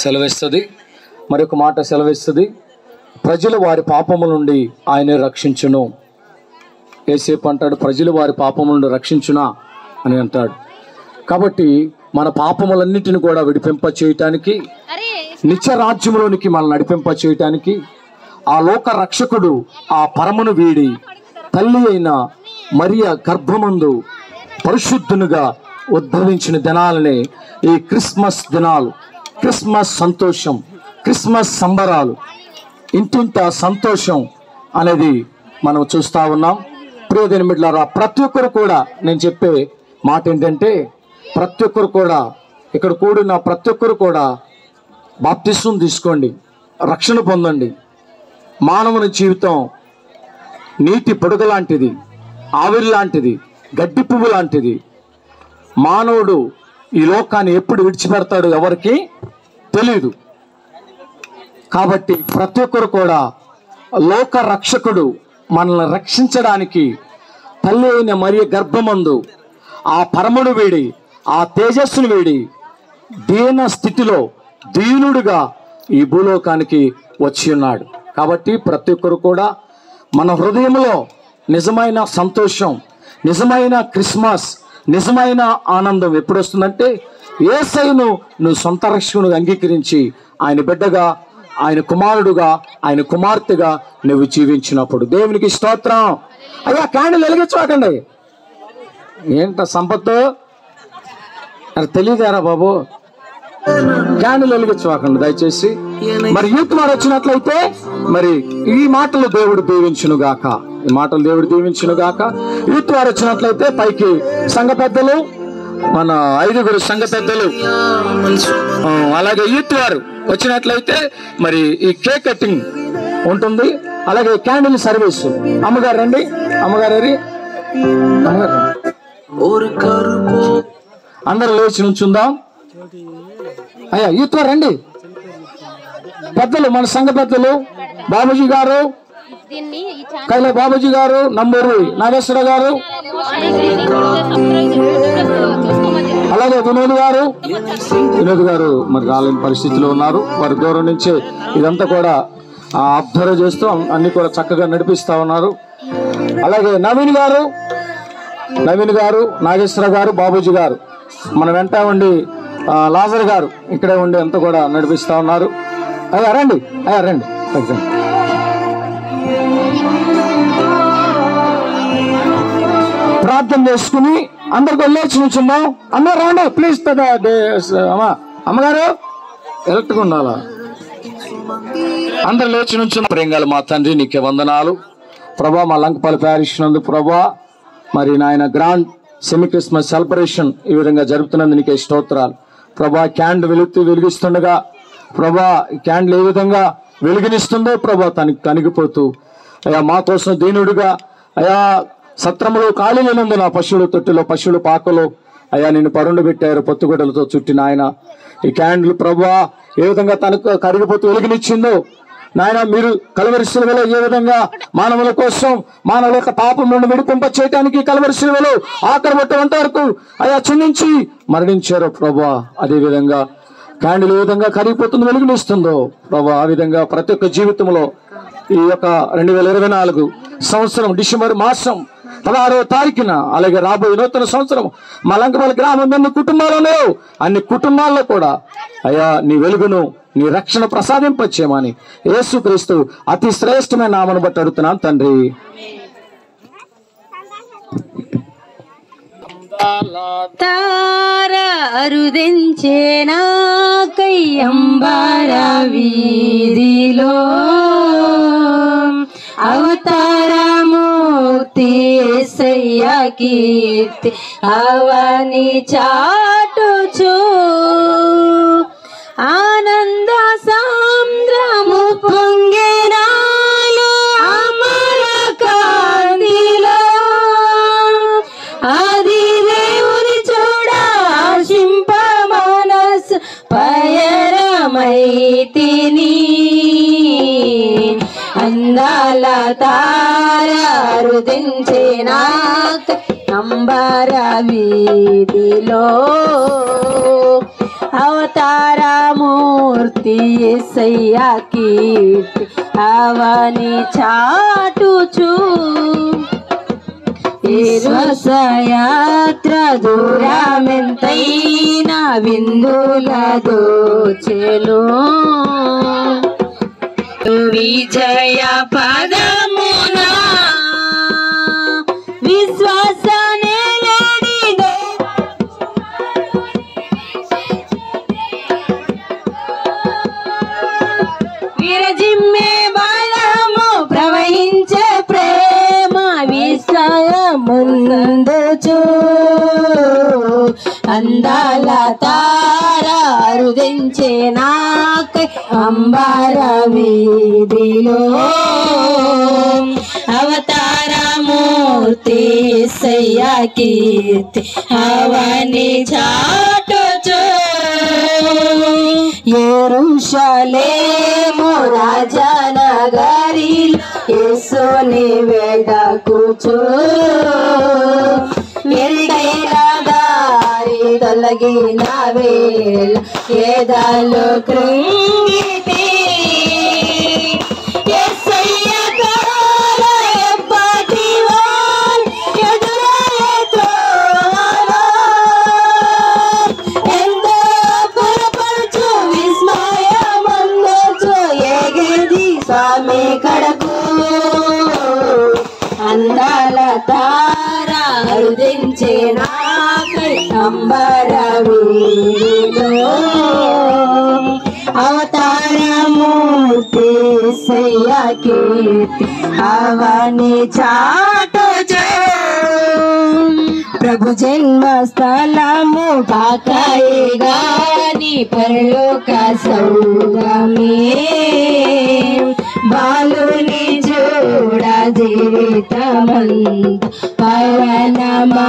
సెలవిస్తుంది, మరొక మాట సెలవిస్తుంది, ప్రజలు వారి పాపము నుండి ఆయన రక్షించును. యేసేపు అంటాడు, ప్రజలు వారి పాపము నుండి రక్షించునా అని అంటాడు. కాబట్టి మన పాపములన్నిటిని కూడా విడిపింప చేయటానికి, నిత్య రాజ్యంలోనికి మనం నడిపింప చేయటానికి ఆ లోక రక్షకుడు ఆ పరమును వీడి తల్లి అయిన మరియ గర్భమందు పరిశుద్ధునిగా ఉద్భవించిన దినాలనే ఈ క్రిస్మస్ దినాలు. క్రిస్మస్ సంతోషం, క్రిస్మస్ సంబరాలు, ఇంటింట సంతోషం అనేది మనం చూస్తూ ఉన్నాం. ప్రియమైన బిడ్డలారా, ప్రతి ఒక్కరు కూడా నేను చెప్పే మాట ఏంటంటే, ప్రతి ఒక్కరు కూడా ఇక్కడ కూడిన ప్రతి ఒక్కరు కూడా బాప్తిస్మం తీసుకోండి, రక్షణ పొందండి. మానవుని జీవితం నీటి పొడుగు లాంటిది, ఆవిరి లాంటిది, గడ్డి పువ్వు లాంటిది. మానవుడు ఈ లోకాన్ని ఎప్పుడు విడిచిపెడతాడు ఎవరికి తెలియదు. కాబట్టి ప్రతి ఒక్కరు కూడా లోక రక్షకుడు మనల్ని రక్షించడానికి తల్లి అయిన మరియ గర్భమందు ఆ పరమును వీడి, ఆ తేజస్సును వీడి దీన స్థితిలో దీనుడిగా ఈ భూలోకానికి వచ్చి ఉన్నాడు. కాబట్టి ప్రతి ఒక్కరు కూడా మన హృదయంలో నిజమైన సంతోషం, నిజమైన క్రిస్మస్, నిజమైన ఆనందం ఎప్పుడు వస్తుందంటే, యేసయ్యను నువ్వు సొంత రక్షకునిగా అంగీకరించి ఆయన బిడ్డగా, ఆయన కుమారుడుగా, ఆయన కుమార్తెగా నువ్వు జీవించినప్పుడు. దేవునికి స్తోత్రం. అయ్యా క్యాండిల్ వెలిగించకండి. ఏంట సంపత్తు అది తెలియదారా బాబు? క్యాండిల్ వెలిగించకండి దయచేసి. మరి యూత్ వారు వచ్చినట్లయితే మరి ఈ మాటలు దేవుడు దీవించును గాక, ఈ మాటలు దేవుడు దీవించును గాక. యూత్ వారు వచ్చినట్లయితే పైకి సంఘ పెద్దలు, మన 5 సంఘ పెద్దలు, అలాగే యూత్ వారు వచ్చినట్లయితే మరి ఈ కేక్ కటింగ్ ఉంటుంది, అలాగే క్యాండిల్ సర్వీస్. అమ్మగారు రండి, అమ్మగారు అందరూ లేచి నుంచుందాం. అయ్యా యూత్ వారు రండి, పెద్దలు, మన సంఘ పెద్దలు, బాబుజీ గారు, కైల బాబుజీ గారు, నంబూరి నాగేశ్వర గారు, అలాగే వినోద్ గారు మరి రాలేని పరిస్థితిలో ఉన్నారు. వారి దూరం నుంచి ఇదంతా కూడా అబ్జర్వ్ చేస్తూ అన్ని కూడా చక్కగా నడిపిస్తా ఉన్నారు. అలాగే నవీన్ గారు, నాగేశ్వర గారు, బాబుజీ గారు మన వెంట ఉండి, లాజర్ గారు ఇక్కడే ఉండి అంతా కూడా నడిపిస్తా ఉన్నారు. అయ్యా రండి. ప్రార్థన చేసుకుని అందరికి లేచి నుంచుందాం. అందరూ రండి ప్లీజ్. అమ్మగారు ఎలక్ట్గా ఉండాలా? అందరు లేచి నుంచున్నాం. ప్రేంగాలు మా తండ్రి నీకే వందనాలు ప్రభా. మా లంకపల్లి ప్యారిష్ నందు ప్రభా మరి నాయన గ్రాండ్ సెమీ క్రిస్మస్ సెలబ్రేషన్ ఈ విధంగా జరుపుతున్నందుకు నీకే స్తోత్రాలు ప్రభా. క్యాండిల్ వెలిగిస్తుండగా ప్రభా, క్యాండిల్ ఏ విధంగా వెలుగునిస్తుందో ప్రభా తనకి కనిగిపోతూ అయ్యా మా కోసం దీనుడిగా అయా సత్రములు ఖాళీ లేనందున పశువుల తొట్టిలో, పశువుల పాకలో అయ్యా నిన్ను పరుండు పెట్టారు పొత్తుగొడ్డలతో చుట్టిన ఆయన. ఈ క్యాండిల్ ప్రభా ఏ విధంగా తనకు కరిగిపోతూ వెలుగునిచ్చిందో నాయన, మీరు కల్వరి శిలువలో ఏ విధంగా మానవుల కోసం, మానవుల యొక్క పాపం నుండి విడిపింప చేయడానికి కల్వరి శిలువలో ఆఖరి బొట్టు వరకు అయా చిందించి మరణించారు ప్రభా. అదే విధంగా క్యాండిల్ ఏ విధంగా కరిగిపోతుంది, వెలుగునిస్తుందో ప్రభా, ఆ విధంగా ప్రతి ఒక్క జీవితంలో ఈ యొక్క 2024 సంవత్సరం డిసెంబర్ మాసం 16వ తారీఖున, అలాగే రాబోయే నూతన సంవత్సరం మా లంకపల్లి గ్రామం ఎన్ని కుటుంబాలు ఉన్నాయో అన్ని కుటుంబాల్లో కూడా అయ్యా నీ వెలుగును, నీ రక్షణ ప్రసాదింపచేయమని యేసుక్రీస్తు అతి శ్రేష్టమైన నామను బట్టి అడుగుతున్నాను తండ్రి. తార అరుదించే నాకై అంబర వీధిలో అవతారమూర్తి యేసయ్య కీర్తి అవని చాటుచు ఆనంద సాంద్రము పొంగెనాలు అమర కాంతిలో ఆది దేవుని చూడ ఆశింప మనసు పయనమైతిని అందాల తార అరుదించే నాకై అంబర వీధిలో అవతారమూర్తి యేసయ్యా కీర్తి అవని చాటుచు శ్వాసయాత్ర దూరమెంతైనా విందుల దోచెను విజయ పదమున విశ్వాసనే లేనిదే విరజిమ్మే బలము ప్రవహించే ప్రేమ విశ్వముందుచు అందాల తార అరుదించే నాకై అంబర వీధిలో అవతారమూర్తి యేసయ్యా కీర్తి అవని చాటుచు యెరూషలేము రాజనగరిలో యేసుని వెదకుచు ఎరుడైన దారి తొలగిన వేళ ఏదాలు కృంగితే యేసయ్య కరుణ ఎప్పటివాన్ ఎదురయ్యే త్రోవలో ఎంతో పురపరచు విస్మయమందుచు ఎగిరి స్వామి కడకు అందాల తార అరుదించే నాకై అంబర వీధిలో అవతారమూర్తి యేసయ్యా కీర్తి అవని చాటుచు ప్రభు జన్మస్థలము కాకాయే గాని పరలోక సౌగమే బాలుని చూడ జీవితమంత పవనమా